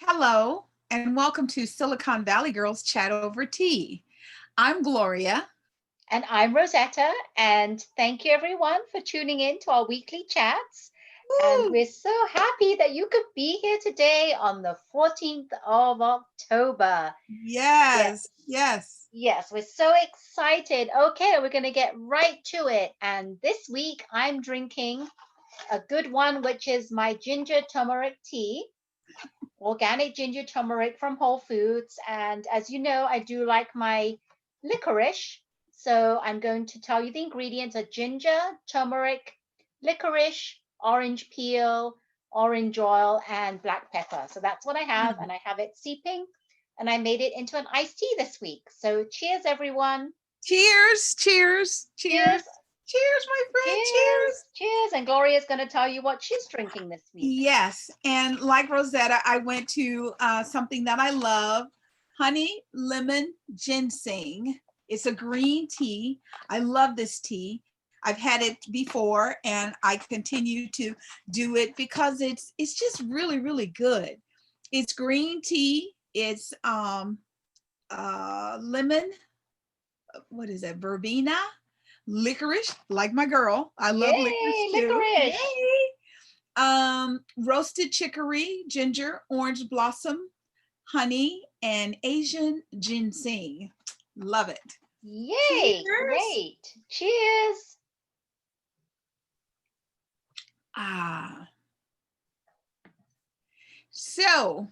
Hello, and welcome to Silicon Valley Girls Chat Over Tea. I'm Gloria. And I'm Rosetta, and thank you everyone for tuning in to our weekly chats. And Woo! we're so happy that you could be here today on the 14th of October. Yes, Yes, yes. yes, we're so excited. Okay, we're going to get right to it. And this week I'm drinking a good one, which is my ginger turmeric tea, organic ginger turmeric from Whole Foods. And as you know, I do like my licorice. So I'm going to tell you the ingredients are ginger, turmeric, licorice, orange peel, orange oil, and black pepper. So that's what I have. Mm. And I have it seeping. And I made it into an iced tea this week. So cheers, everyone. Cheers, cheers, cheers, Cheers. cheers, my friend, Cheers. cheers. Cheers. And Gloria's going to tell you what she's drinking this week. Yes, and like Rosetta, I went to something that I love, honey lemon ginseng. It's a green tea. I love this tea. I've had it before, and I continue to do it because it's just really really good. It's green tea. It's lemon. What is that? Verbena, licorice. Like my girl, I love licorice Yay, too. licorice. Yay! Roasted chicory, ginger, orange blossom, honey, and Asian ginseng. Love it. Yay, Cheers. great. Cheers. Ah, so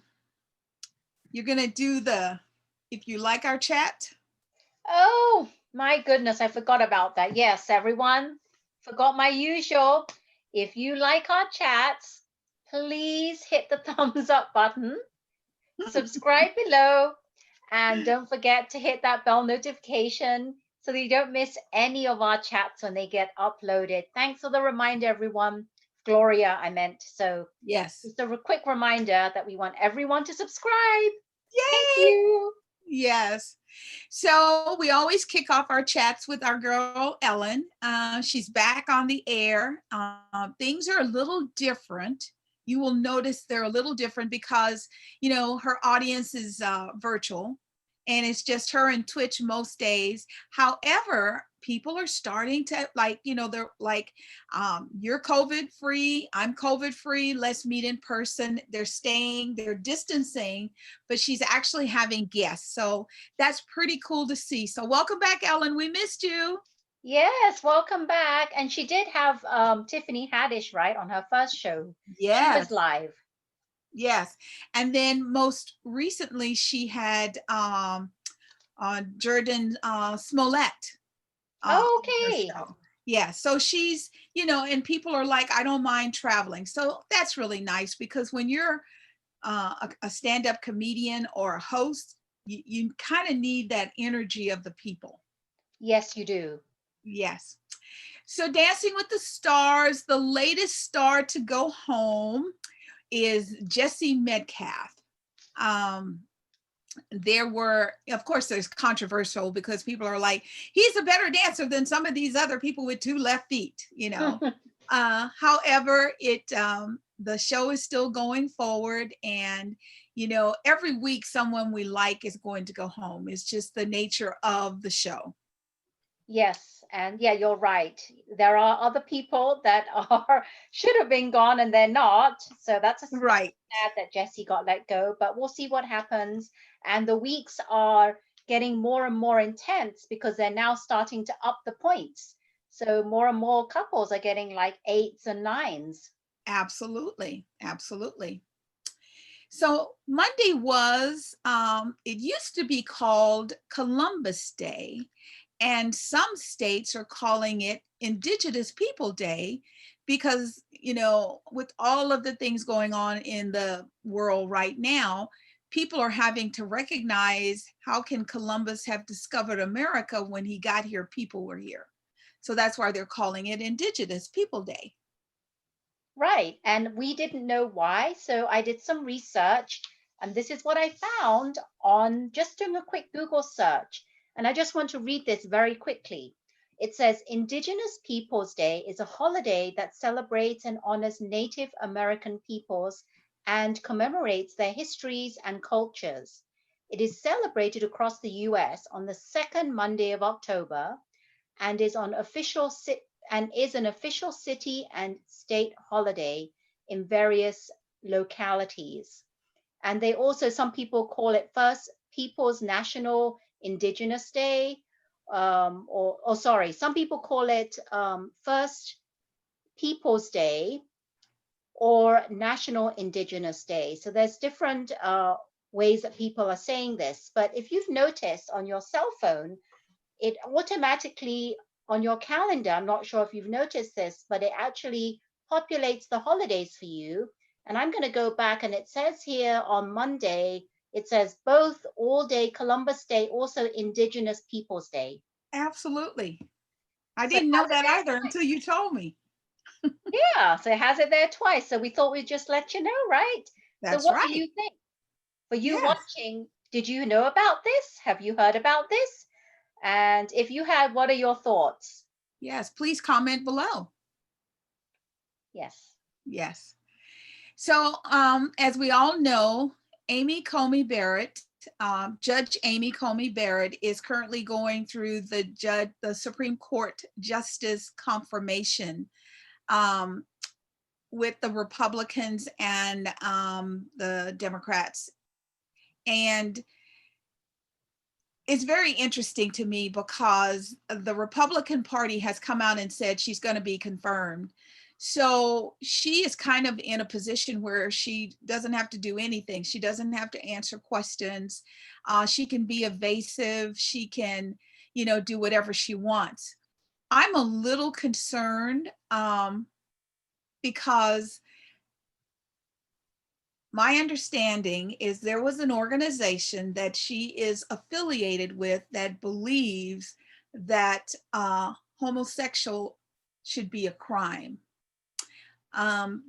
you're gonna do if you like our chat. Oh, my goodness, I forgot about that. Yes, everyone, forgot my usual. If you like our chats, please hit the thumbs up button, subscribe below, and don't forget to hit that bell notification so that you don't miss any of our chats when they get uploaded. Thanks for the reminder, everyone. Gloria, I meant. So Yes. just a quick reminder that we want everyone to subscribe. Thank Yay. you. Yes. So we always kick off our chats with our girl Ellen. She's back on the air. Things are a little different. You will notice they're a little different because her audience is virtual, and it's just her and Twitch most days. However, people are starting to they're like, you're COVID free, I'm COVID free, let's meet in person. They're distancing, but she's actually having guests. So that's pretty cool to see. So welcome back, Ellen. We missed you. Yes, welcome back. And she did have Tiffany Haddish, right, on her first show. She was Yes. live. Yes. And then most recently, she had Jordan Smollett on her Okay. show. Yeah. So she's, and people are like, I don't mind traveling. So that's really nice because when you're a stand up comedian or a host, you kind of need that energy of the people. Yes, you do. Yes. So, Dancing with the Stars, the latest star to go home is Jesse Metcalf. Um, of course, there's controversial because people are like, he's a better dancer than some of these other people with two left feet. However, the show is still going forward, and every week someone we like is going to go home. It's just the nature of the show. Yes, and yeah, you're right. There are other people that are should have been gone and they're not. So that's Right. sad that Jesse got let go, but we'll see what happens. And the weeks are getting more and more intense because they're now starting to up the points. So more and more couples are getting like eights and nines. Absolutely. Absolutely. So Monday it used to be called Columbus Day, and some states are calling it Indigenous People Day because, with all of the things going on in the world right now, people are having to recognize, how can Columbus have discovered America when he got here? People were here. So that's why they're calling it Indigenous People Day. Right. And we didn't know why. So I did some research, and this is what I found on just doing a quick Google search. And I just want to read this very quickly. It says Indigenous Peoples Day is a holiday that celebrates and honors Native American peoples and commemorates their histories and cultures. It is celebrated across the US on the second Monday of October and is an official city and state holiday in various localities. And they also, some people call it First Peoples National Indigenous Day, or sorry, some people call it First Peoples Day or National Indigenous Day. So there's different ways that people are saying this. But if you've noticed on your cell phone, it automatically on your calendar, I'm not sure if you've noticed this, but it actually populates the holidays for you. And I'm going to go back, and it says here on Monday, it says both All Day Columbus Day, also Indigenous Peoples Day. Absolutely. I So it didn't know has it that there either until you told me. Yeah, so it has it there twice. So we thought we'd just let you know, right? So That's what do right. you think? For you Yes. watching, did you know about this? Have you heard about this? And if you had, what are your thoughts? Yes. Please comment below. Yes. Yes. So, as we all know, Coney Barrett, Judge Amy Coney Barrett, is currently going through the Supreme Court justice confirmation um, with the Republicans and the Democrats. And it's very interesting to me because the Republican Party has come out and said she's going to be confirmed. So she is kind of in a position where she doesn't have to do anything. She doesn't have to answer questions. She can be evasive. She can, do whatever she wants. I'm a little concerned because my understanding is there was an organization that she is affiliated with that believes that homosexual should be a crime.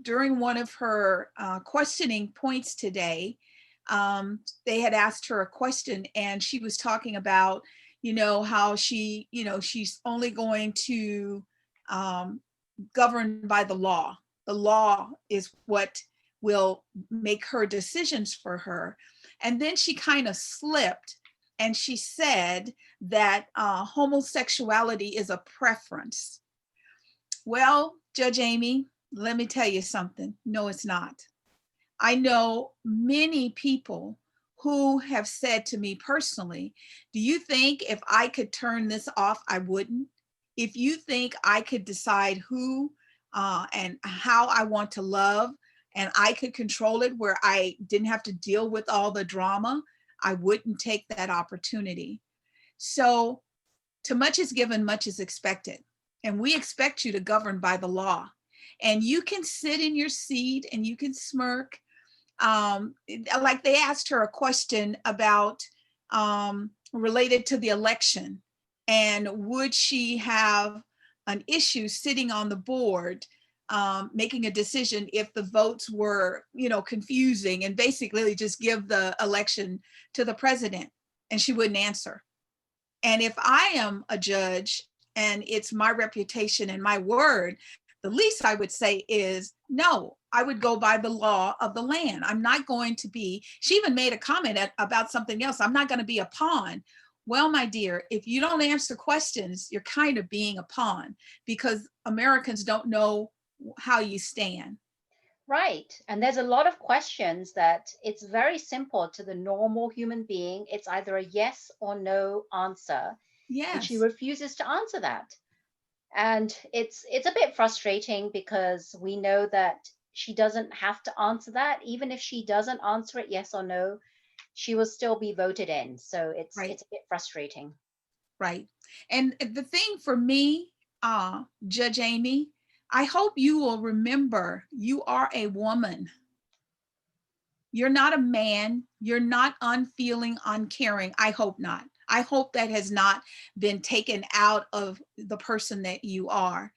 During one of her questioning points today, they had asked her a question, and she was talking about, how she's only going to govern by the law. The law is what will make her decisions for her. And then she kind of slipped and she said that homosexuality is a preference. Well, Judge Amy, let me tell you something. No, it's not. I know many people who have said to me personally, do you think if I could turn this off, I wouldn't? If you think I could decide who and how I want to love, and I could control it where I didn't have to deal with all the drama, I wouldn't take that opportunity. So, to much is given, much is expected. And we expect you to govern by the law. And you can sit in your seat and you can smirk. Like they asked her a question about related to the election. And would she have an issue sitting on the board making a decision if the votes were, confusing, and basically just give the election to the president? And she wouldn't answer. And if I am a judge and it's my reputation and my word, the least I would say is no, I would go by the law of the land. I'm not going to be, she even made a comment about something else. I'm not going to be a pawn. Well, my dear, if you don't answer questions, you're kind of being a pawn because Americans don't know how you stand. Right. And there's a lot of questions that it's very simple to the normal human being. It's either a yes or no answer. And she Yes, refuses to answer that. And it's a bit frustrating because we know that she doesn't have to answer that. Even if she doesn't answer it yes or no, she will still be voted in. So right, it's a bit frustrating. right. And the thing for me, Judge Amy, I hope you will remember you are a woman. You're not a man. You're not unfeeling, uncaring. I hope not. I hope that has not been taken out of the person that you are.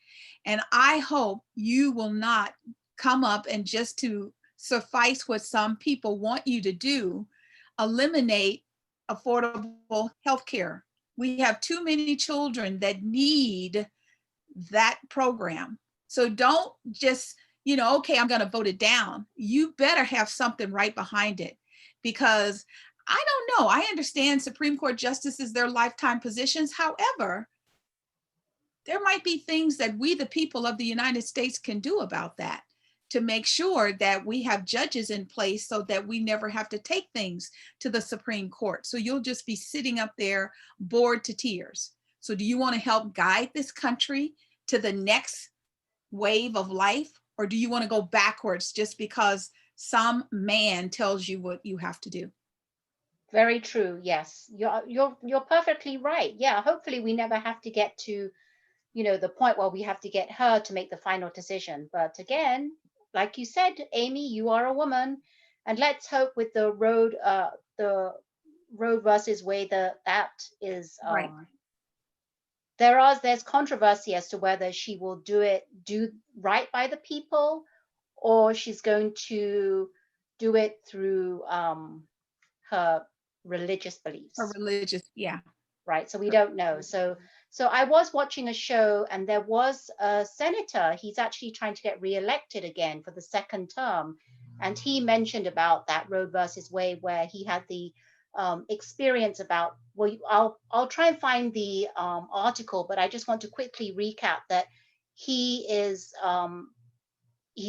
And I hope you will not come up and just to suffice what some people want you to do, eliminate affordable health care. We have too many children that need that program. So don't just okay, I'm going to vote it down. You better have something right behind it, because I don't know. I understand Supreme Court justices, their lifetime positions. However, there might be things that we, the people of the United States, can do about that to make sure that we have judges in place so that we never have to take things to the Supreme Court. So you'll just be sitting up there bored to tears. So do you want to help guide this country to the next wave of life? Or do you want to go backwards just because some man tells you what you have to do? Very true. Yes, you're perfectly right. Yeah, hopefully we never have to get to, the point where we have to get her to make the final decision. But again, like you said, Amy, you are a woman, and let's hope with the Roe versus Wade, that is Right. there's controversy as to whether she will do right by the people, or she's going to do it through her religious beliefs. Or religious, yeah. Right, so we don't know. So I was watching a show, and there was a senator. He's actually trying to get reelected again for the second term, and he mentioned about that Roe versus Wade, where he had the experience about. Well, I'll try and find the article, but I just want to quickly recap that he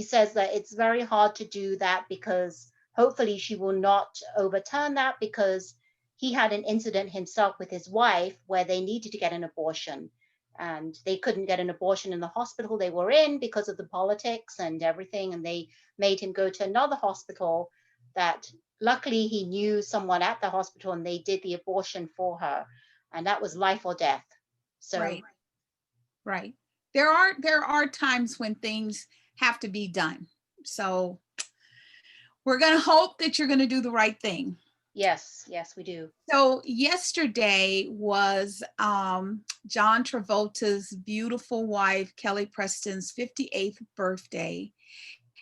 says that it's very hard to do that, because hopefully she will not overturn that, because he had an incident himself with his wife where they needed to get an abortion, and they couldn't get an abortion in the hospital they were in because of the politics and everything, and they made him go to another hospital that luckily he knew someone at the hospital, and they did the abortion for her, and that was life or death. So right. There are times when things have to be done. So we're going to hope that you're going to do the right thing. yes, we do. So yesterday was John Travolta's beautiful wife, Kelly Preston's 58th birthday.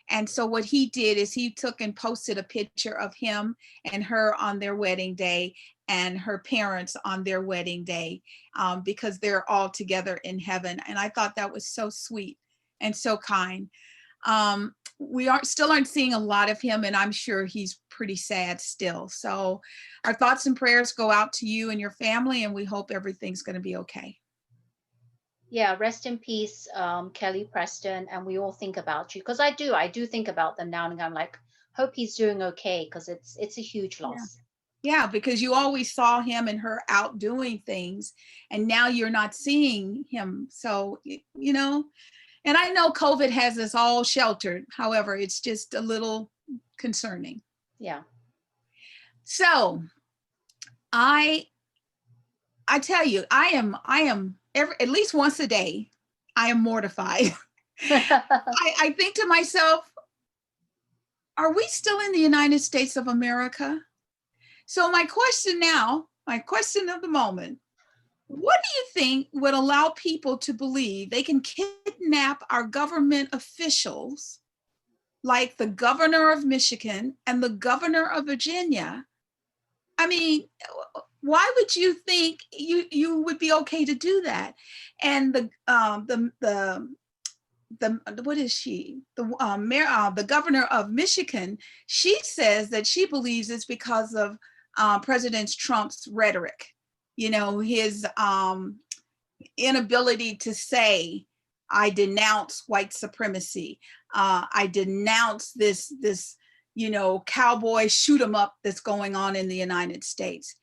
And so what he did is he took and posted a picture of him and her on their wedding day, and her parents on their wedding day, because they're all together in heaven. And I thought that was so sweet and so kind. We still aren't seeing a lot of him, and I'm sure he's pretty sad still. So our thoughts and prayers go out to you and your family, and we hope everything's going to be okay. Yeah, rest in peace, Kelly Preston, and we all think about you, because I do think about them now, and I'm like, hope he's doing okay, because it's a huge loss. Yeah, because you always saw him and her out doing things, and now you're not seeing him. So, and I know COVID has us all sheltered. However, it's just a little concerning. Yeah. So I tell you, I am at least once a day, I am mortified. I think to myself, are we still in the United States of America? So my question of the moment, what do you think would allow people to believe they can kidnap our government officials, like the governor of Michigan and the governor of Virginia? I mean, why would you think you would be okay to do that? And the what is she? The mayor, the governor of Michigan, she says that she believes it's because of President Trump's rhetoric. His inability to say, I denounce white supremacy. I denounce this cowboy shoot 'em up that's going on in the United States.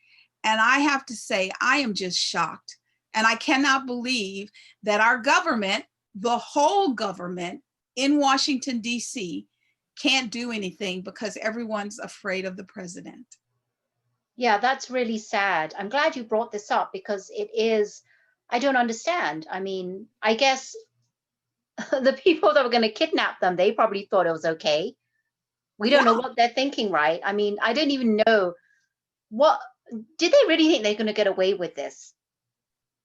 And I have to say, I am just shocked. And I cannot believe that our government, the whole government in Washington, D.C., can't do anything because everyone's afraid of the president. Yeah, that's really sad. I'm glad you brought this up, because I don't understand. I mean, I guess the people that were going to kidnap them, they probably thought it was okay. We don't know what they're thinking, right? I mean, I don't even know did they really think they're going to get away with this?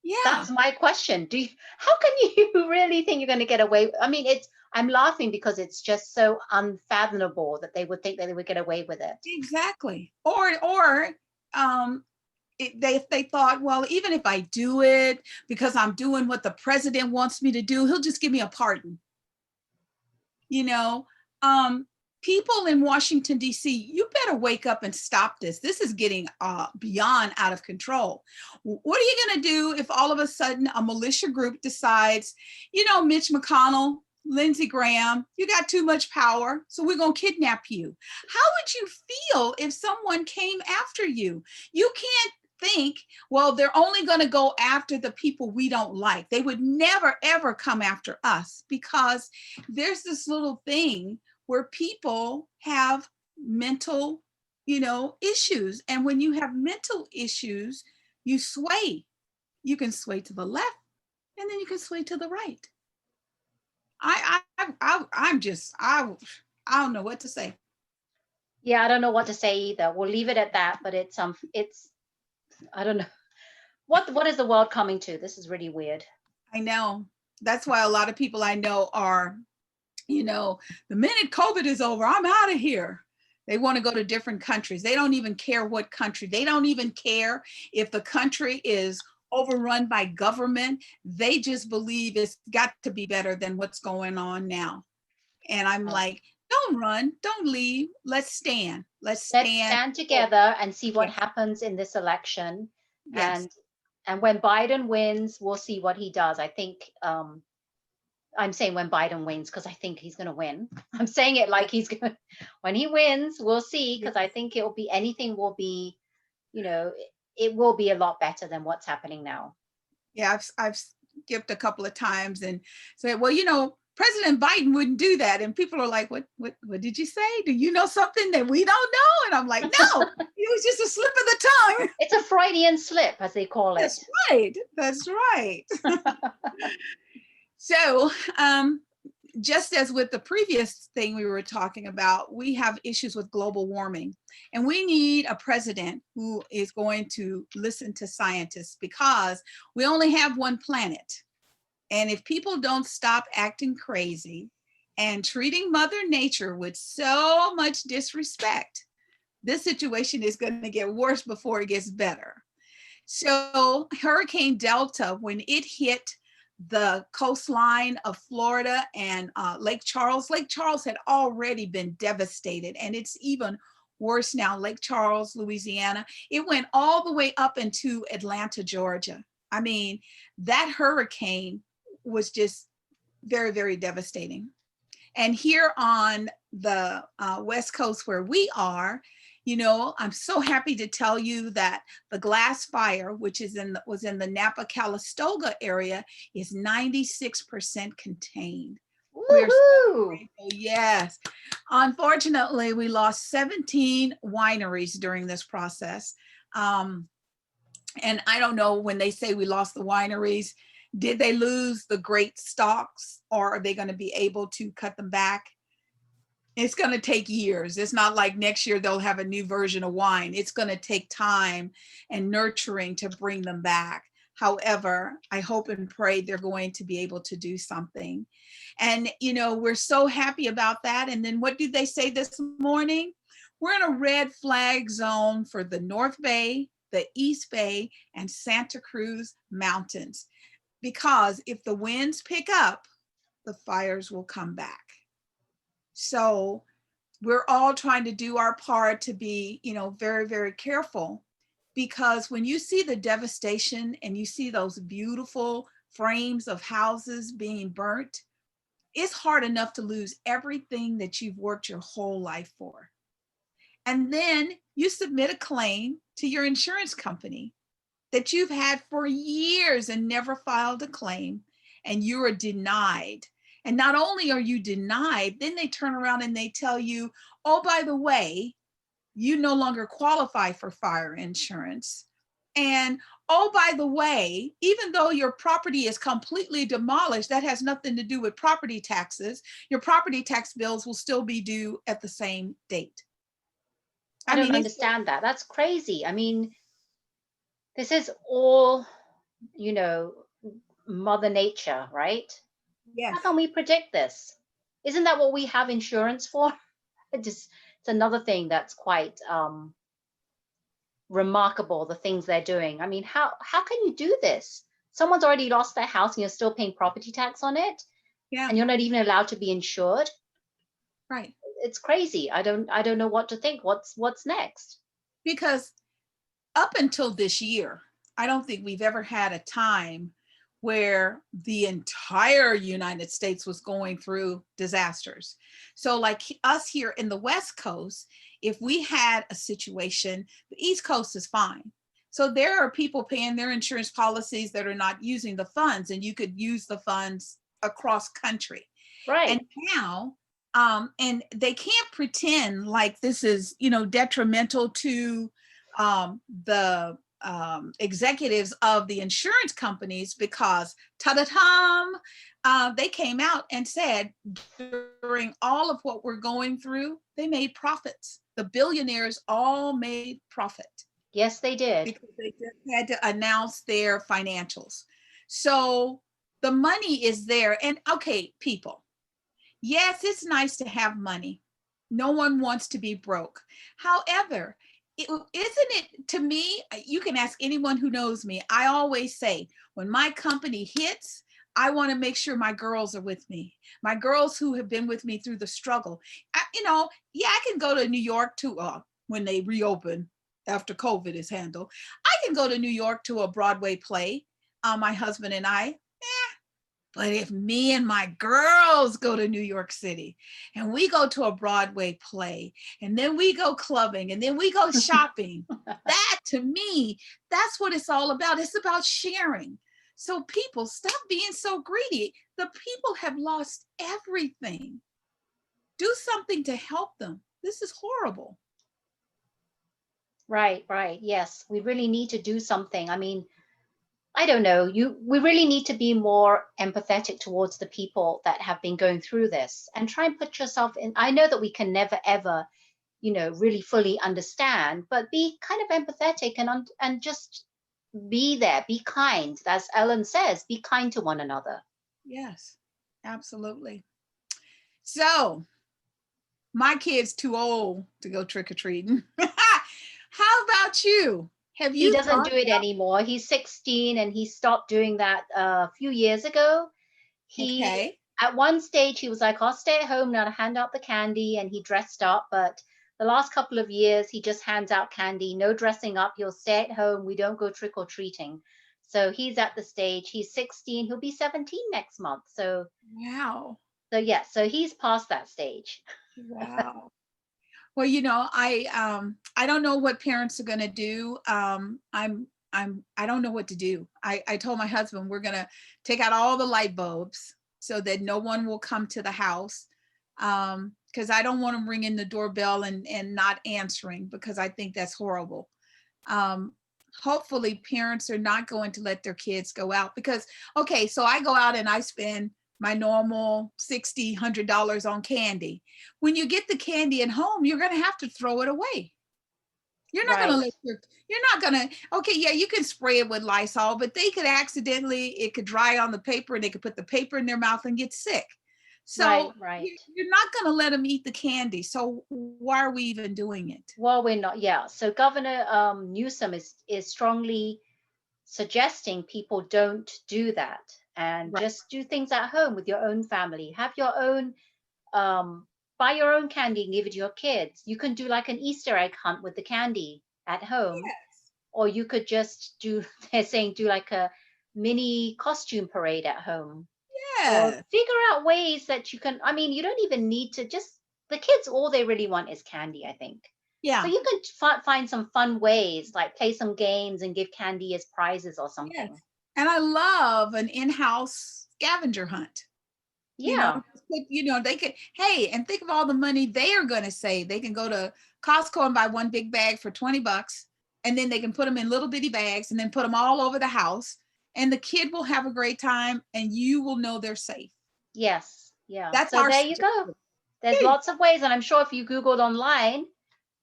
Yeah. That's my question. How can you really think you're going to get away? I mean, I'm laughing because it's just so unfathomable that they would think that they would get away with it. Exactly. Or they thought, well, even if I do it because I'm doing what the president wants me to do, he'll just give me a pardon. You know, people in Washington, D.C., you better wake up and stop this. This is getting beyond out of control. What are you going to do if all of a sudden a militia group decides, Mitch McConnell, Lindsey Graham, you got too much power, so we're going to kidnap you? How would you feel if someone came after you? You can't think, well, they're only going to go after the people we don't like. They would never, ever come after us, because there's this little thing where people have mental, issues. And when you have mental issues, you sway. You can sway to the left, and then you can sway to the right. I'm just, I don't know what to say. Yeah, I don't know what to say either. We'll leave it at that. But it's I don't know. What is the world coming to? This is really weird. I know. That's why a lot of people I know are, the minute COVID is over, I'm out of here. They want to go to different countries. They don't even care what country. They don't even care if the country is overrun by government. They just believe it's got to be better than what's going on now. And I'm like, don't run, don't leave. Let's stand. Let's stand together and see what happens in this election. Yes. And when Biden wins, we'll see what he does. I think I'm saying when Biden wins because I think he's going to win. I'm saying it like he's going to. When he wins, we'll see, because I think anything will be, it will be a lot better than what's happening now. Yeah, I've skipped a couple of times and said, well, President Biden wouldn't do that. And people are like, what did you say? Do you know something that we don't know? And I'm like, no, it was just a slip of the tongue. It's a Freudian slip, as they call it. That's right. That's right. So just as with the previous thing we were talking about, we have issues with global warming, and we need a president who is going to listen to scientists, because we only have one planet. And if people don't stop acting crazy and treating Mother Nature with so much disrespect, this situation is going to get worse before it gets better. So Hurricane Delta, when it hit the coastline of Florida and Lake Charles had already been devastated, and it's even worse now. Lake Charles, Louisiana, it went all the way up into Atlanta, Georgia. I mean, that hurricane was just very, very devastating. And here on the West Coast where we are, I'm so happy to tell you that the glass fire, which was in the Napa Calistoga area, is 96% contained. Woohoo! Yes. Unfortunately, we lost 17 wineries during this process. And I don't know, when they say we lost the wineries, did they lose the great stalks, or are they going to be able to cut them back? It's going to take years. It's not like next year they'll have a new version of wine. It's going to take time and nurturing to bring them back. However, I hope and pray they're going to be able to do something. And, we're so happy about that. And then what did they say this morning? We're in a red flag zone for the North Bay, the East Bay, and Santa Cruz Mountains. Because if the winds pick up, the fires will come back. So we're all trying to do our part to be, very, very careful, because when you see the devastation and you see those beautiful frames of houses being burnt, it's hard enough to lose everything that you've worked your whole life for. And then you submit a claim to your insurance company that you've had for years and never filed a claim, and you are denied. And not only are you denied, then they turn around and they tell you, oh, by the way, you no longer qualify for fire insurance. And oh, by the way, even though your property is completely demolished, that has nothing to do with property taxes. Your property tax bills will still be due at the same date. I don't understand that. That's crazy. I mean, this is all, Mother Nature, right? Yes. How can we predict this? Isn't that what we have insurance for? It's another thing that's quite remarkable, the things they're doing. I mean, how can you do this? Someone's already lost their house and you're still paying property tax on it? Yeah. And you're not even allowed to be insured? Right. It's crazy. I don't know what to think. What's next? Because up until this year, I don't think we've ever had a time where the entire United States was going through disasters. So, like us here in the West Coast, if we had a situation, the East Coast is fine. So, there are people paying their insurance policies that are not using the funds, and you could use the funds across country. And Right. now, and they can't pretend like this is, detrimental to the executives of the insurance companies, because ta-da-tam, they came out and said during all of what we're going through, they made profits. The billionaires all made profit Yes, they did. because they just had to announce their financials. So the money is there. And okay, people, yes, it's nice to have money. No one wants to be broke. However, isn't it, to me, you can ask anyone who knows me. I always say, when my company hits, I want to make sure my girls are with me. My girls who have been with me through the struggle. Yeah, I can go to New York to, when they reopen after COVID is handled, I can go to New York to a Broadway play, my husband and I. But if me and my girls go to New York City and we go to a Broadway play and then we go clubbing and then we go shopping, that to me, that's what it's all about. It's about sharing. So people, stop being so greedy. The people have lost everything. Do something to help them. This is horrible. Right, right. Yes, we really need to do something. I mean, I don't know. We really need to be more empathetic towards the people that have been going through this and try and put yourself in. I know that we can never ever, really fully understand, but be kind of empathetic and just be there, be kind. As Ellen says, be kind to one another. Yes, absolutely. So my kid's too old to go trick-or-treating. How about you? Have He you doesn't thought do it anymore. He's 16 and he stopped doing that a few years ago. He, okay. at one stage, he was like, I'll stay at home now to hand out the candy, and he dressed up. But the last couple of years, he just hands out candy, no dressing up. He'll stay at home. We don't go trick or treating. So he's at the stage. He's 16. He'll be 17 next month. Wow. Yeah. So he's past that stage. Wow. Well, I don't know what parents are going to do. I don't know what to do. I told my husband we're going to take out all the light bulbs so that no one will come to the house. Because I don't want them ringing the doorbell and not answering, because I think that's horrible. Um, Hopefully parents are not going to let their kids go out, because, okay, so I go out and I spend my normal $60-$100 on candy. When you get the candy at home, you're going to have to throw it away. You're not going to Right. let you're not going to, okay, yeah, you can spray it with Lysol, but they could accidentally, it could dry on the paper and they could put the paper in their mouth and get sick. Right. So Right. you're not going to let them eat the candy. So why are we even doing it? Well, we're not. Yeah. So Governor Newsom is strongly suggesting people don't do that and Right. just do things at home with your own family. Have your own, um, buy your own candy and give it to your kids. You can do like an Easter egg hunt with the candy at home, Yes. or you could just do, they're saying, do like a mini costume parade at home, or Yes. figure out ways that you can. I mean, you don't even need to just, the kids, all they really want is candy, I think. So Yeah. you can find some fun ways, like play some games and give candy as prizes or Yes. something. And I love an in-house scavenger hunt. Yeah. They could, hey, and think of all the money they are going to save. They can go to Costco and buy one big bag for $20, and then they can put them in little bitty bags and then put them all over the house. And the kid will have a great time and you will know they're safe. Yes. Yeah. That's So our there you go. suggestion. There's lots of ways. And I'm sure if you Googled online,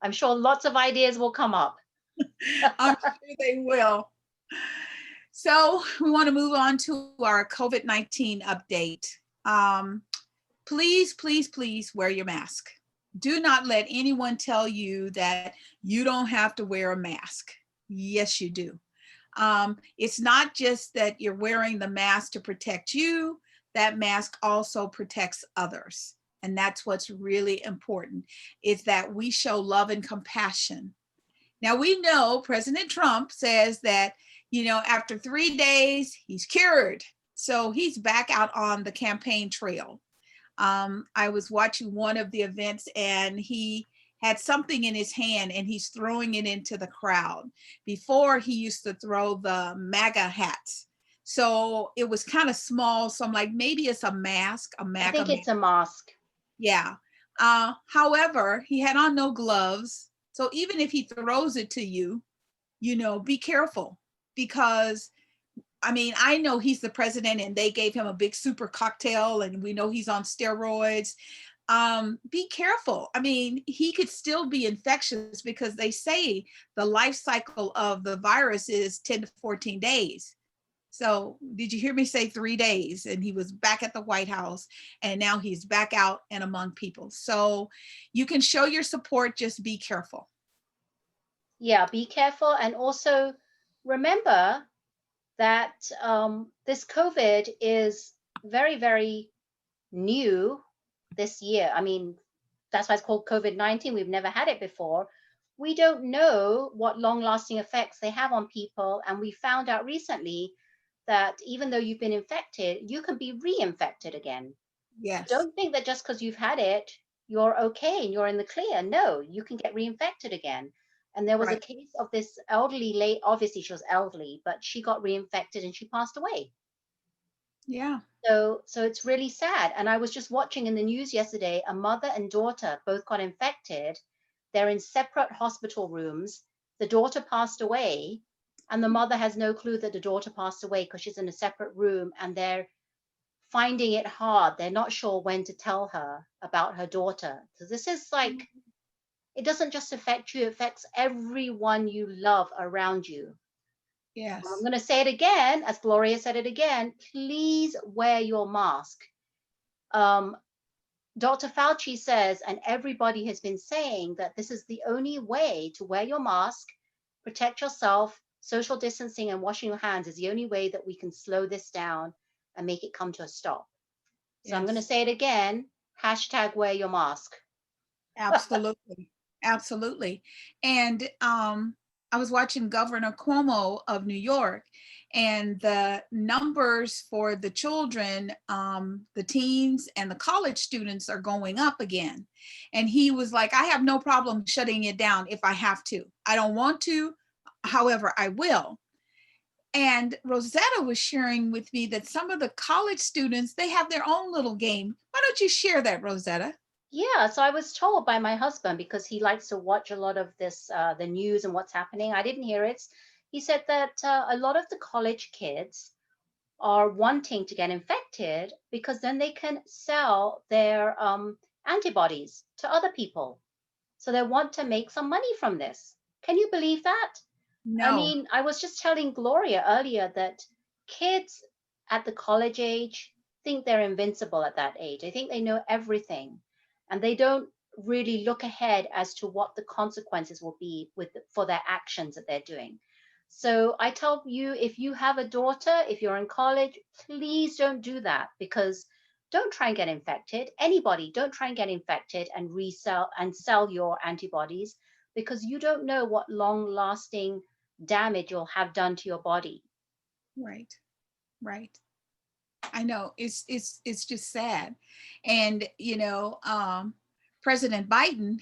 I'm sure lots of ideas will come up. I'm sure they will. So we want to move on to our COVID-19 update. Um, Please, please, please wear your mask. Do not let anyone tell you that you don't have to wear a mask. Yes, you do. It's not just that you're wearing the mask to protect you, that mask also protects others. And that's what's really important, is that we show love and compassion. Now, we know President Trump says that, after 3 days, he's cured. So he's back out on the campaign trail. I was watching one of the events, and he had something in his hand and he's throwing it into the crowd. Before, he used to throw the MAGA hats. So it was kind of small. So I'm like, maybe it's a mask, a MAGA I think it's mask. a mask. Yeah. However, he had on no gloves. So even if he throws it to you, be careful, because I know he's the president and they gave him a big super cocktail and we know he's on steroids. Be careful. He could still be infectious, because they say the life cycle of the virus is 10 to 14 days. So did you hear me say 3 days? And he was back at the White House, and now he's back out and among people. So you can show your support, just be careful. Yeah, be careful. And also remember that this COVID is very, very new this year. That's why it's called COVID-19. We've never had it before. We don't know what long-lasting effects they have on people. And we found out recently that even though you've been infected, you can be reinfected again. Yes. Don't think that just because you've had it, you're okay and you're in the clear. No, you can get reinfected again. And there was a Right. case of this elderly lady, obviously she was elderly, but she got reinfected and she passed away. Yeah. So it's really sad. And I was just watching in the news yesterday, a mother and daughter both got infected. They're in separate hospital rooms. The daughter passed away, and the mother has no clue that the daughter passed away because she's in a separate room, and they're finding it hard. They're not sure when to tell her about her daughter. So this is like, it doesn't just affect you, it affects everyone you love around you. Yes. I'm going to say it again, as Gloria said it again, please wear your mask. Dr. Fauci says, and everybody has been saying, that this is the only way to wear your mask, protect yourself. Social distancing and washing your hands is the only way that we can slow this down and make it come to a stop. So I'm going to Yes. say it again, hashtag wear your mask. Absolutely. Absolutely. And I was watching Governor Cuomo of New York, and the numbers for the children, the teens and the college students are going up again. And he was like, I have no problem shutting it down if I have to. I don't want to, however, I will. And Rosetta was sharing with me that some of the college students, they have their own little game. Why don't you share that, Rosetta? Yeah, so I was told by my husband, because he likes to watch a lot of this, the news and what's happening. I didn't hear it. He said that a lot of the college kids are wanting to get infected because then they can sell their antibodies to other people. So they want to make some money from this. Can you believe that? No. I was just telling Gloria earlier that kids at the college age think they're invincible at that age. They think they know everything, and they don't really look ahead as to what the consequences will be for their actions that they're doing. So I tell you, if you have a daughter, if you're in college, please don't do that, because don't try and get infected. Anybody, don't try and get infected and resell and sell your antibodies, because you don't know what long lasting damage you'll have done to your body. Right. Right. I know, it's just sad. And President Biden,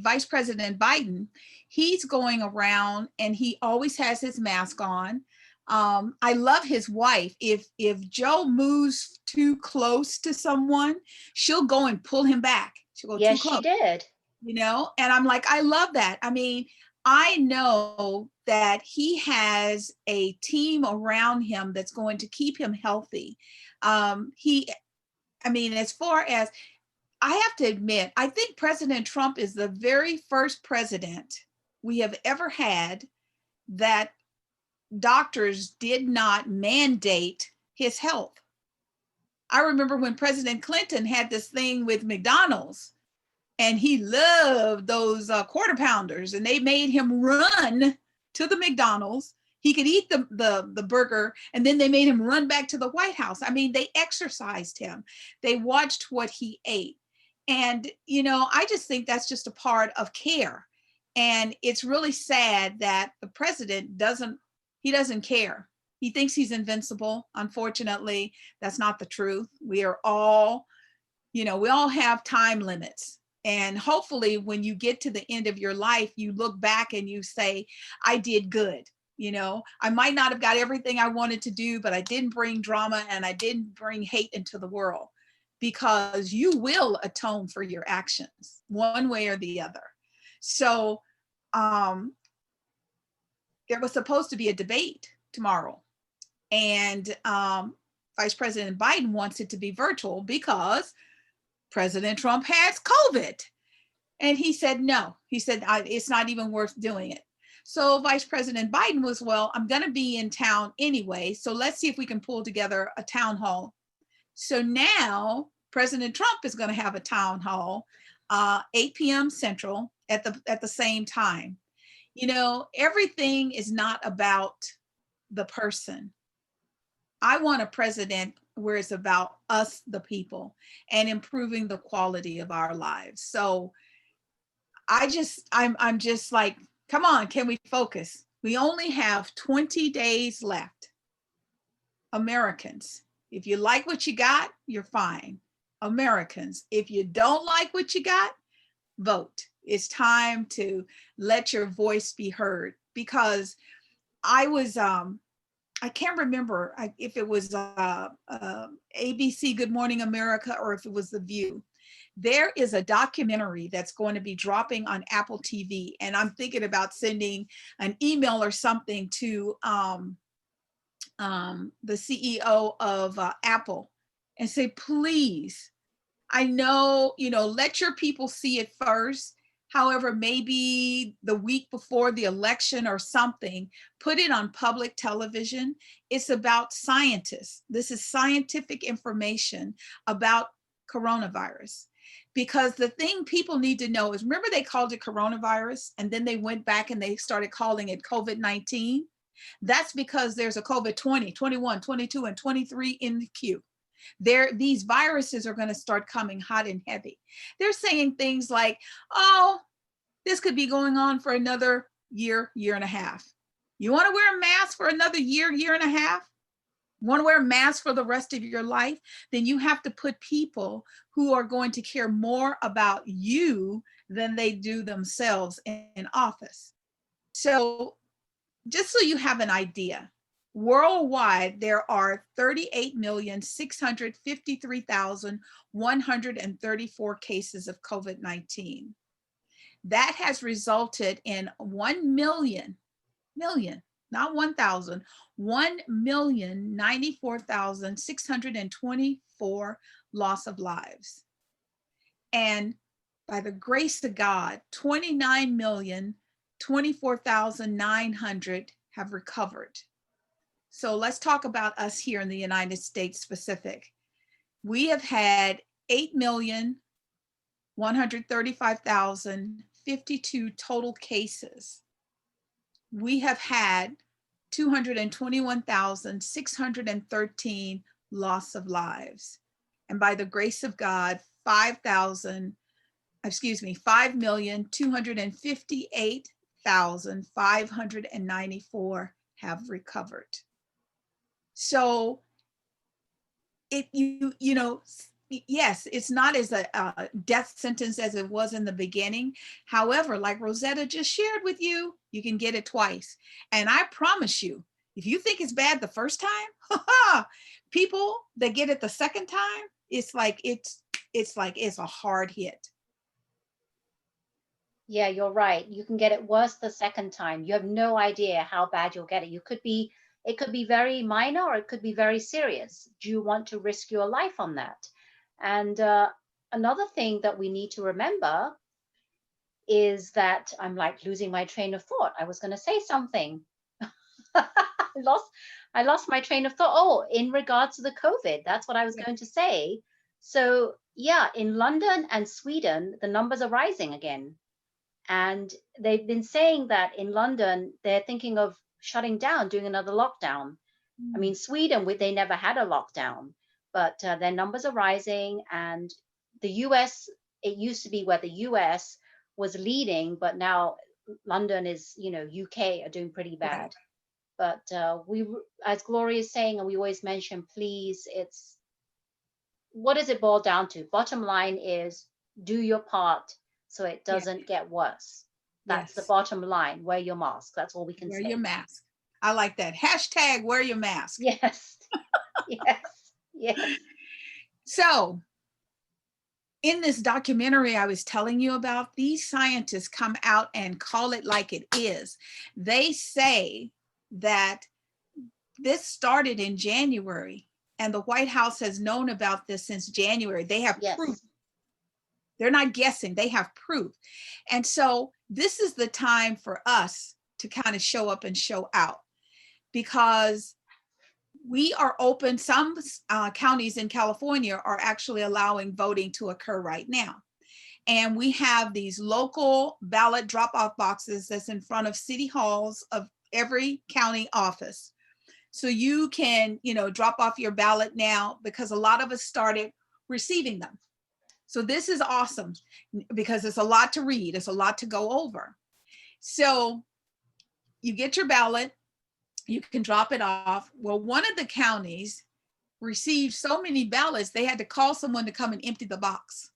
Vice President Biden, he's going around and he always has his mask on. I love his wife. If Joe moves too close to someone, she'll go and pull him back. She'll go Yes, too she close. did. And I'm like, I love that. I know that he has a team around him that's going to keep him healthy. As far as, I have to admit, I think President Trump is the very first president we have ever had that doctors did not mandate his health. I remember when President Clinton had this thing with McDonald's, and he loved those quarter pounders, and they made him run to the McDonald's. He could eat the burger, and then they made him run back to the White House. I mean, they exercised him. They watched what he ate. And, I just think that's just a part of care. And it's really sad that the president doesn't care. He thinks he's invincible. Unfortunately, that's not the truth. We are all, we all have time limits. And hopefully when you get to the end of your life, you look back and you say, I did good. I might not have got everything I wanted to do, but I didn't bring drama and I didn't bring hate into the world, because you will atone for your actions one way or the other. So there was supposed to be a debate tomorrow, and Vice President Biden wants it to be virtual because President Trump has COVID. And he said, no, he said, it's not even worth doing it. So Vice President Biden was, well, I'm going to be in town anyway, so let's see if we can pull together a town hall. So now President Trump is going to have a town hall, 8 p.m. Central at the same time. Everything is not about the person. I want a president where it's about us, the people, and improving the quality of our lives. So I'm just like, come on, can we focus? We only have 20 days left. Americans, if you like what you got, you're fine. Americans, if you don't like what you got, vote. It's time to let your voice be heard, because I was, I can't remember if it was ABC Good Morning America or if it was The View. There is a documentary that's going to be dropping on Apple TV, and I'm thinking about sending an email or something to the CEO of Apple and say, please, I know, let your people see it first. However, maybe the week before the election or something, put it on public television. It's about scientists. This is scientific information about coronavirus. Because the thing people need to know is, remember they called it coronavirus and then they went back and they started calling it COVID-19. That's because there's a COVID 20, 21, 22, and 23 in the queue. These viruses are going to start coming hot and heavy. They're saying things like, oh, this could be going on for another year, year and a half. You want to wear a mask for another year, year and a half? Want to wear a mask for the rest of your life? Then you have to put people who are going to care more about you than they do themselves in office. So just so you have an idea, worldwide, there are 38,653,134 cases of COVID-19. That has resulted in 1 million, not 1,000, 1,094,624 loss of lives. And by the grace of God, 29,024,900 have recovered. So let's talk about us here in the United States specific. We have had 8,135,052 total cases. We have had 221,613 loss of lives. And by the grace of God, 5,258,594 have recovered. So yes, it's not as a death sentence as it was in the beginning. However, like Rosetta just shared with you, you can get it twice. And I promise you, if you think it's bad the first time, people that get it the second time, it's like it's a hard hit. Yeah, you're right. You can get it worse the second time. You have no idea how bad you'll get it. It could be very minor or it could be very serious. Do you want to risk your life on that? And another thing that we need to remember is that I'm like losing my train of thought. I was going to say something. I lost my train of thought. Oh, in regards to the COVID, that's what I was going to say. So yeah, in London and Sweden, the numbers are rising again. And they've been saying that in London, they're thinking of shutting down, doing another lockdown. I mean, Sweden, they never had a lockdown, but their numbers are rising. And the US, it used to be where the US was leading, but now London is, UK are doing pretty bad. But as Gloria is saying, and we always mention, please, what does it boil down to? Bottom line is do your part so it doesn't get worse. That's the bottom line. Wear your mask. That's all we can say. Wear your mask. I like that. Hashtag wear your mask. Yes. Yes. Yes. So in this documentary I was telling you about, these scientists come out and call it like it is. They say that this started in January and the White House has known about this since January. They have proof. They're not guessing, they have proof. And so this is the time for us to kind of show up and show out, because we are open. Some counties in California are actually allowing voting to occur right now. And we have these local ballot drop-off boxes that's in front of city halls of every county office. So you can, drop off your ballot now, because a lot of us started receiving them. So this is awesome because it's a lot to read. It's a lot to go over. So you get your ballot, you can drop it off. Well, one of the counties received so many ballots, they had to call someone to come and empty the box.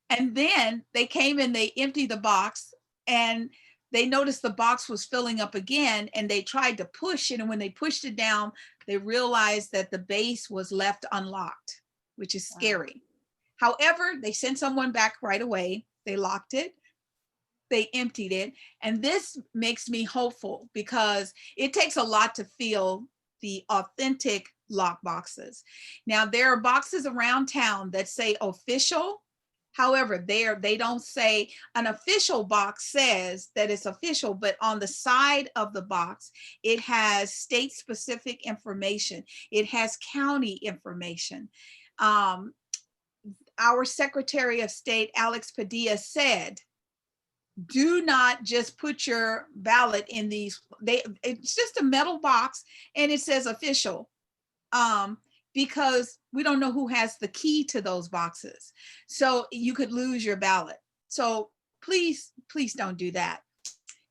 And then they came and they emptied the box and they noticed the box was filling up again, and they tried to push it. And when they pushed it down, they realized that the base was left unlocked, which is scary. However, they sent someone back right away. They locked it, they emptied it. And this makes me hopeful because it takes a lot to fill the authentic lock boxes. Now, there are boxes around town that say official. However, they don't say. An official box says that it's official, but on the side of the box, it has state-specific information. It has county information. Our Secretary of State, Alex Padilla, said, do not just put your ballot in these. It's just a metal box and it says official. Because we don't know who has the key to those boxes. So you could lose your ballot. So please don't do that.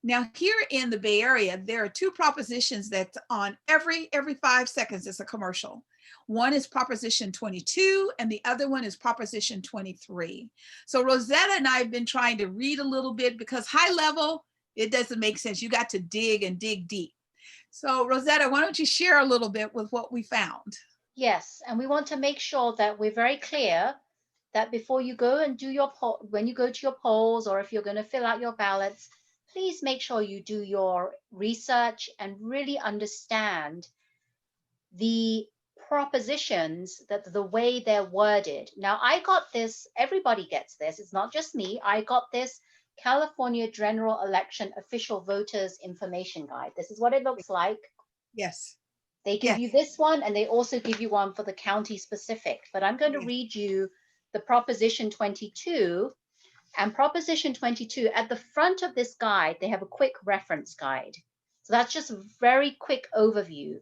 Now, here in the Bay Area, there are two propositions that's on every 5 seconds. It's a commercial. One is Proposition 22 and the other one is Proposition 23. So Rosetta and I have been trying to read a little bit because high level, it doesn't make sense. You got to dig and dig deep. So Rosetta, why don't you share a little bit with what we found? Yes, and we want to make sure that we're very clear that before you go and do your poll, when you go to your polls, or if you're going to fill out your ballots, please make sure you do your research and really understand the propositions, that the way they're worded. Now, I got this, everybody gets this, it's not just me. I got this California General Election Official Voters Information Guide. This is what it looks like. Yes. They give you this one, and they also give you one for the county specific. But I'm going to read you the Proposition 22. And Proposition 22, at the front of this guide, they have a quick reference guide. So that's just a very quick overview.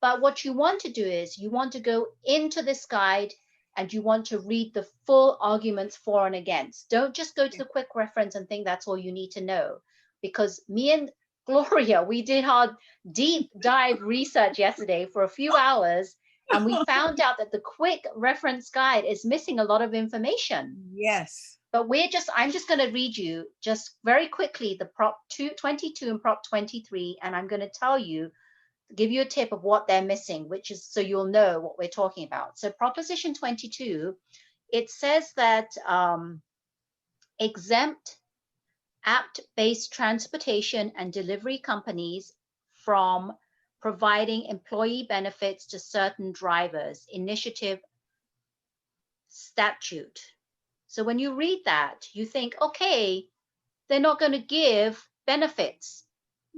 But what you want to do is you want to go into this guide and you want to read the full arguments for and against. Don't just go to the quick reference and think that's all you need to know. Because me and Gloria, we did our deep dive research yesterday for a few hours, and we found out that the quick reference guide is missing a lot of information. Yes. But I'm just going to read you just very quickly the Prop 22 and Prop 23, and I'm going to give you a tip of what they're missing, which is so you'll know what we're talking about. So Proposition 22, it says that exempt app-based transportation and delivery companies from providing employee benefits to certain drivers, initiative statute. So when you read that, you think, okay, they're not going to give benefits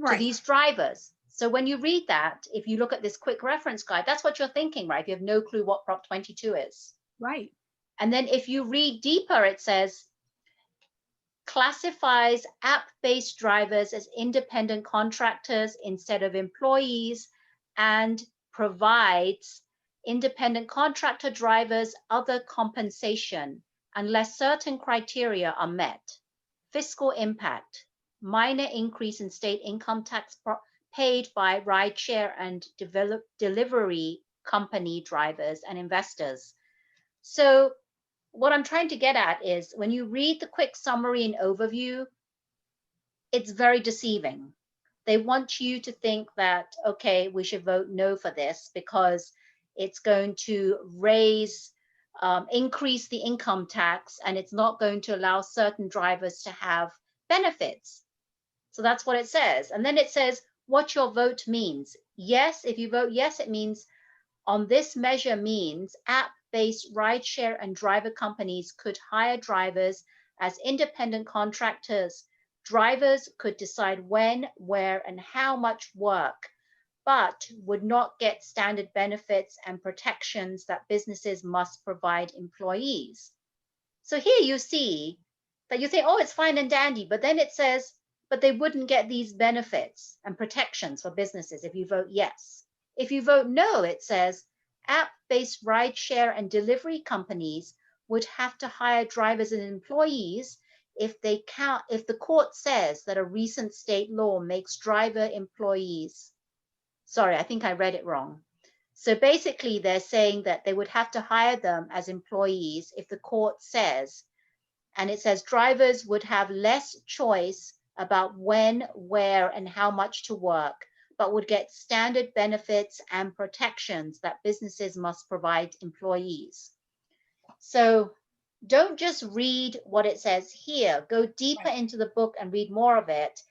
to these drivers. So when you read that, if you look at this quick reference guide, that's what you're thinking, right? You have no clue what Prop 22 is. Right. And then if you read deeper, it says, classifies app-based drivers as independent contractors instead of employees, and provides independent contractor drivers other compensation unless certain criteria are met. Fiscal impact, minor increase in state income tax paid by rideshare and delivery company drivers and investors. So what I'm trying to get at is when you read the quick summary and overview, it's very deceiving. They want you to think that, okay, we should vote no for this because it's going to increase the income tax, and it's not going to allow certain drivers to have benefits. So that's what it says. And then it says what your vote means. Yes, if you vote yes, it means on this measure means app-based rideshare and driver companies could hire drivers as independent contractors. Drivers could decide when, where, and how much work, but would not get standard benefits and protections that businesses must provide employees. So here you see that you think, oh, it's fine and dandy, but then it says, but they wouldn't get these benefits and protections for businesses if you vote yes. If you vote no, it says app-based rideshare and delivery companies would have to hire drivers and employees if the court says that a recent state law makes driver employees. Sorry, I think I read it wrong. So basically they're saying that they would have to hire them as employees if the court says, and it says drivers would have less choice about when, where, and how much to work, but would get standard benefits and protections that businesses must provide employees. So don't just read what it says here, go deeper into the book and read more of it.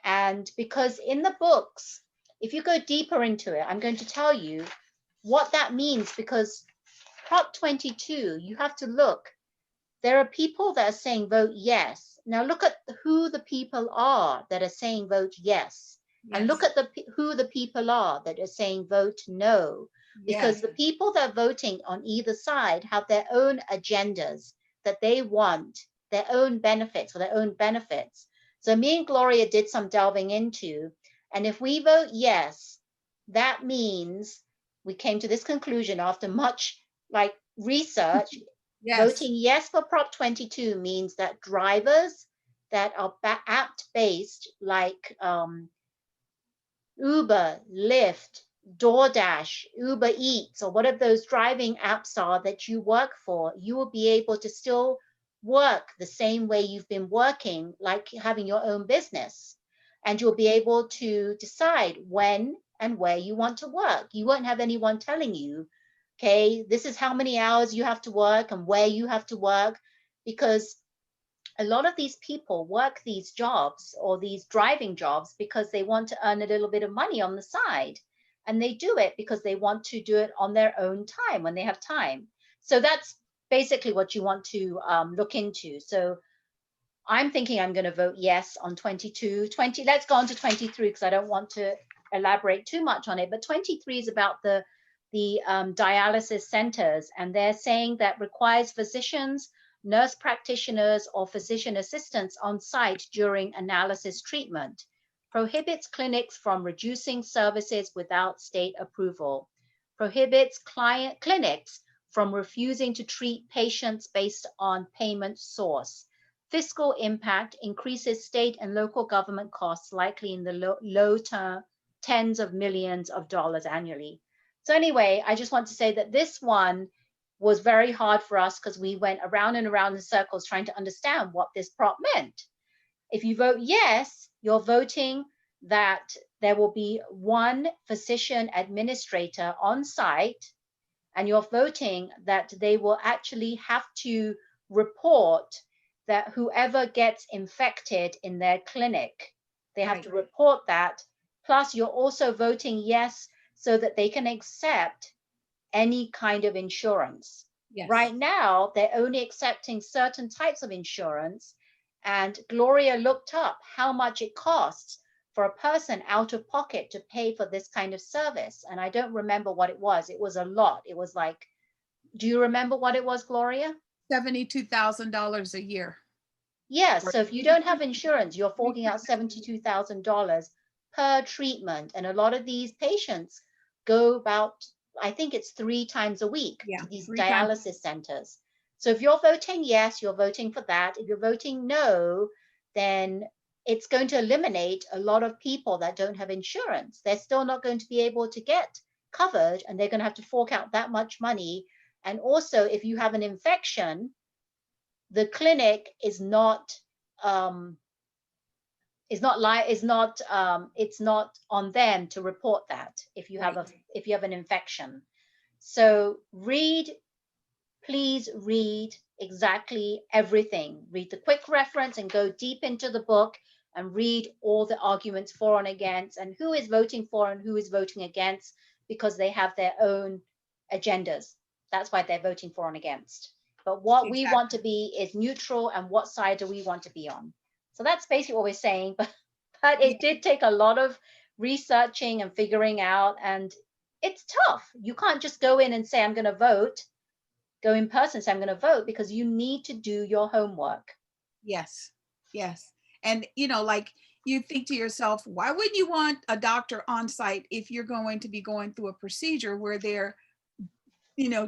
And because in the books, if you go deeper into it, I'm going to tell you what that means, because Prop 22, you have to look. There are people that are saying vote yes. Now look at who the people are that are saying vote yes. And look at who the people are that are saying vote no. Because the people that are voting on either side have their own agendas that they want, their own benefits for their own benefits. So me and Gloria did some delving into, and if we vote yes, that means we came to this conclusion after much research. Voting yes for Prop 22 means that drivers that are app-based like Uber, Lyft, DoorDash, Uber Eats, or whatever those driving apps are that you work for, you will be able to still work the same way you've been working, like having your own business. And you'll be able to decide when and where you want to work. You won't have anyone telling you, okay, this is how many hours you have to work and where you have to work, because a lot of these people work these jobs or these driving jobs because they want to earn a little bit of money on the side. And they do it because they want to do it on their own time when they have time. So that's basically what you want to look into. So I'm thinking I'm going to vote yes on 22. Let's go on to 23 because I don't want to elaborate too much on it. But 23 is about the dialysis centers, and they're saying that requires physicians, nurse practitioners, or physician assistants on site during analysis treatment, prohibits clinics from reducing services without state approval, prohibits clinics from refusing to treat patients based on payment source. Fiscal impact increases state and local government costs, likely in the low tens of millions of dollars annually. So anyway, I just want to say that this one was very hard for us because we went around and around in circles trying to understand what this prop meant. If you vote yes, you're voting that there will be one physician administrator on site, and you're voting that they will actually have to report that whoever gets infected in their clinic, they have to report that. Plus, you're also voting yes so that they can accept any kind of insurance. Right now, they're only accepting certain types of insurance. And Gloria looked up how much it costs for a person out of pocket to pay for this kind of service. And I don't remember what it was. It was a lot. It was like, do you remember what it was, Gloria? $72,000 a year. Yes, For so if you don't have insurance, you're forking out $72,000 per treatment. And a lot of these patients go about, I think it's 3 times a week yeah, to these 3 times. dialysis centers. So if you're voting yes, you're voting for that. If you're voting no, then it's going to eliminate a lot of people that don't have insurance. They're still not going to be able to get covered, and they're going to have to fork out that much money. And also, if you have an infection, the clinic um, it's not on them to report that if you have Right. a if you have an infection. So please read exactly everything. Read the quick reference and go deep into the book and read all the arguments for and against, and who is voting for and who is voting against, because they have their own agendas. That's why they're voting for and against. But what we want to Exactly. be is neutral, and what side do we want to be on? So that's basically what we're saying. But Yeah. it did take a lot of researching and figuring out, and it's tough. You can't just go in and say, I'm going to vote, go in person, say, I'm going to vote, because you need to do your homework. Yes. Yes. And like you think to yourself, why wouldn't you want a doctor on site if you're going to be going through a procedure where they're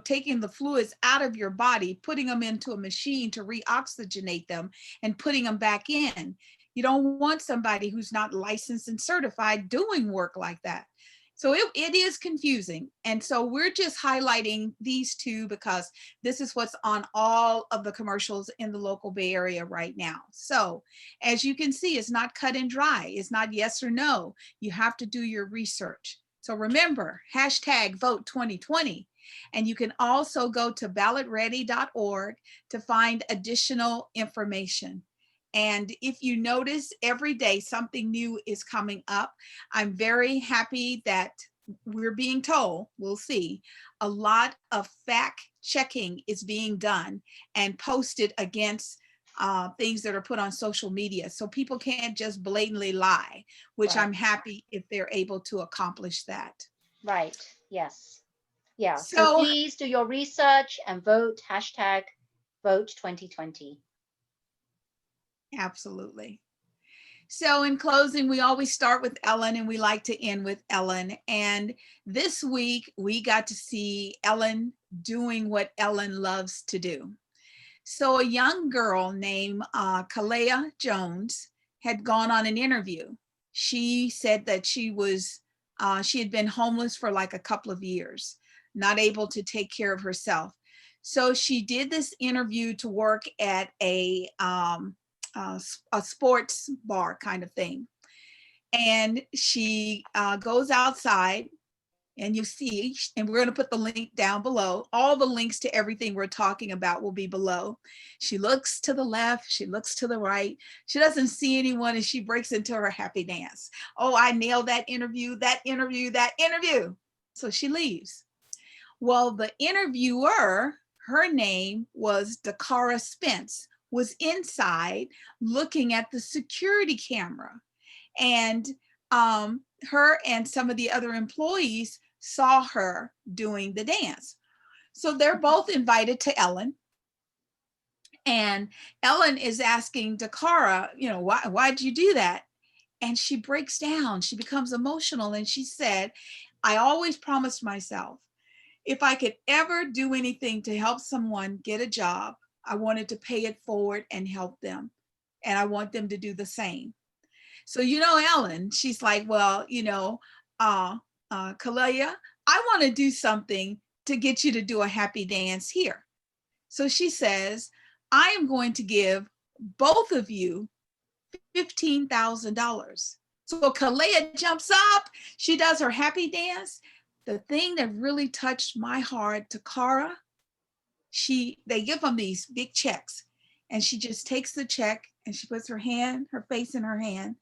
taking the fluids out of your body, putting them into a machine to reoxygenate them and putting them back in. You don't want somebody who's not licensed and certified doing work like that. So it is confusing. And so we're just highlighting these two because this is what's on all of the commercials in the local Bay Area right now. So as you can see, it's not cut and dry. It's not yes or no. You have to do your research. So remember, hashtag vote 2020. And you can also go to ballotready.org to find additional information. And if you notice, every day something new is coming up. I'm very happy that we're being told, we'll see, a lot of fact checking is being done and posted against things that are put on social media. So people can't just blatantly lie, which Right. I'm happy if they're able to accomplish that. Right. Yes. Yeah. So So please do your research and vote. Hashtag vote 2020. absolutely. So, in closing, we always start with Ellen and we like to end with Ellen. And this week, we got to see Ellen doing what Ellen loves to do. So, a young girl named Kalea Jones had gone on an interview. She said that she had been homeless for like a couple of years, not able to take care of herself. So, she did this interview to work at a sports bar kind of thing. And she goes outside, and you see, and we're going to put the link down below. All the links to everything we're talking about will be below. She looks to the left, she looks to the right. She doesn't see anyone, and she breaks into her happy dance. Oh, I nailed that interview, that interview, that interview. So she leaves. Well, the interviewer, her name was Dakara Spence, was inside looking at the security camera. And her and some of the other employees saw her doing the dance. So they're both invited to Ellen. And Ellen is asking Dakara, why'd you do that? And she breaks down. She becomes emotional. And she said, I always promised myself, if I could ever do anything to help someone get a job, I wanted to pay it forward and help them. And I want them to do the same. So, Ellen, she's like, well, Kalea, I want to do something to get you to do a happy dance here. So she says, I am going to give both of you $15,000. So Kalea jumps up, she does her happy dance. The thing that really touched my heart to Cara, they give them these big checks, and she just takes the check and she puts her face in her hand.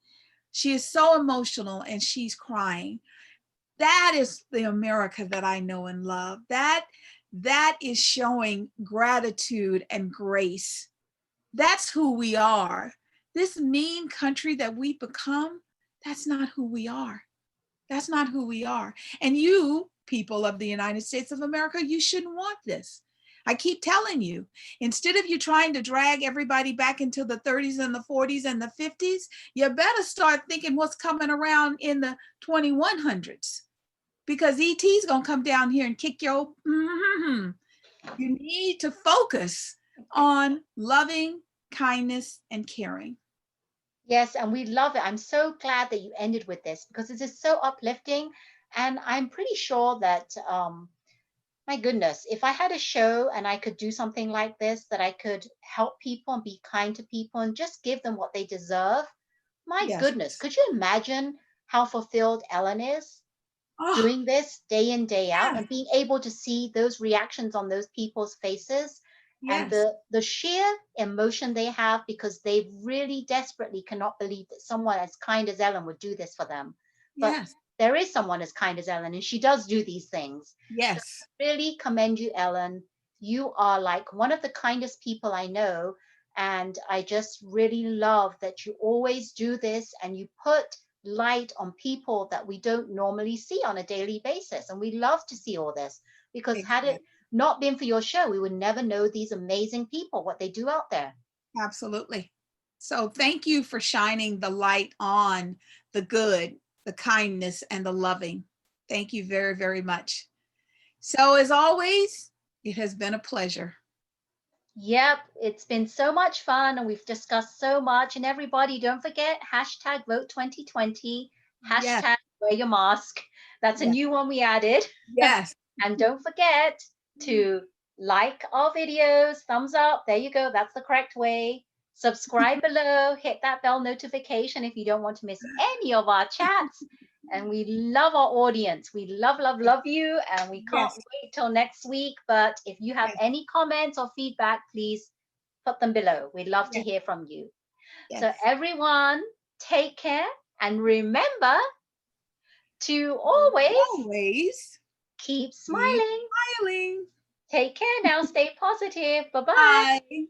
She is so emotional and she's crying. That is the America that I know and love. That is showing gratitude and grace. That's who we are. This mean country that we become, that's not who we are. That's not who we are. And you, people of the United States of America, you shouldn't want this. I keep telling you, instead of you trying to drag everybody back into the 30s and the 40s and the 50s, you better start thinking what's coming around in the 2100s, because ET's gonna come down here and kick your. You need to focus on loving, kindness, and caring. Yes, and we love it. I'm so glad that you ended with this because this is so uplifting. And I'm pretty sure that, my goodness, if I had a show and I could do something like this, that I could help people and be kind to people and just give them what they deserve, my Yes. goodness, could you imagine how fulfilled Ellen is Oh, doing this day in, day out yes. and being able to see those reactions on those people's faces and Yes. the sheer emotion they have because they really desperately cannot believe that someone as kind as Ellen would do this for them. But Yes. there is someone as kind as Ellen, and she does do these things. So Yes. I really commend you, Ellen. You are like one of the kindest people I know. And I just really love that you always do this and you put light on people that we don't normally see on a daily basis. And we love to see all this because had it Exactly. not been for your show, we would never know these amazing people, what they do out there. Absolutely. So thank you for shining the light on the good, the kindness, and the loving. Thank you very, very much. So as always, it has been a pleasure. Yep, it's been so much fun and we've discussed so much. And everybody, don't forget hashtag vote 2020, Yes. hashtag wear your mask. That's a Yes. new one we added. Yes. And don't forget to like our videos, thumbs up. There you go. That's the correct way. Subscribe below, hit that bell notification if you don't want to miss any of our chats. And we love our audience. We love, love, love you. And we can't Yes. wait till next week. But if you have Yes. any comments or feedback, please put them below. We'd love to Yes. hear from you. So, Yes. everyone, take care and remember to always Always keep keep smiling. smiling. Take care now. Stay positive. Bye bye. Bye.